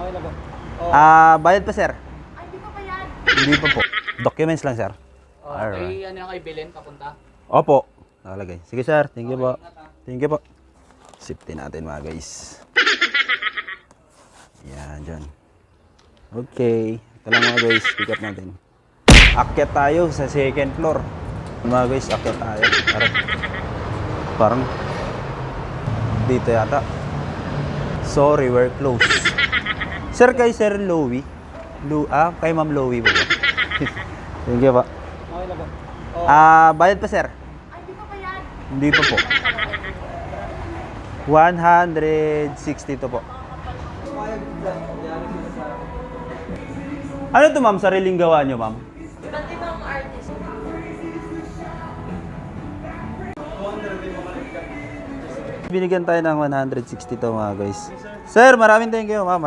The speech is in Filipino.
Okay na ba? Bayad pa, sir. Ay, di pa ba yan? Hindi pa po. Documents lang, sir. Ay, ano yung kay Belen, papunta? Opo. Nakalagay. Sige, sir. Thank you po. Thank you po. Safety natin, mga guys. Yan, dyan. Okay. Ito lang, mga guys. Pick up natin. Akyat tayo sa second floor. Mga guys, akyat tayo. Parang dito yata. Sorry, we're closed. Sir, kay Sir Louie. Kay Ma'am Louie po. Thank you po. Okay na ba? Bayad pa, sir. Ay, di pa ba yan? Hindi pa po. 162 po. Ano to, ma'am? Sariling gawa nyo, ma'am? Iba't ibang artist. Binigyan tayo ng 162 mga guys. Sir, maraming thank you, ma'am.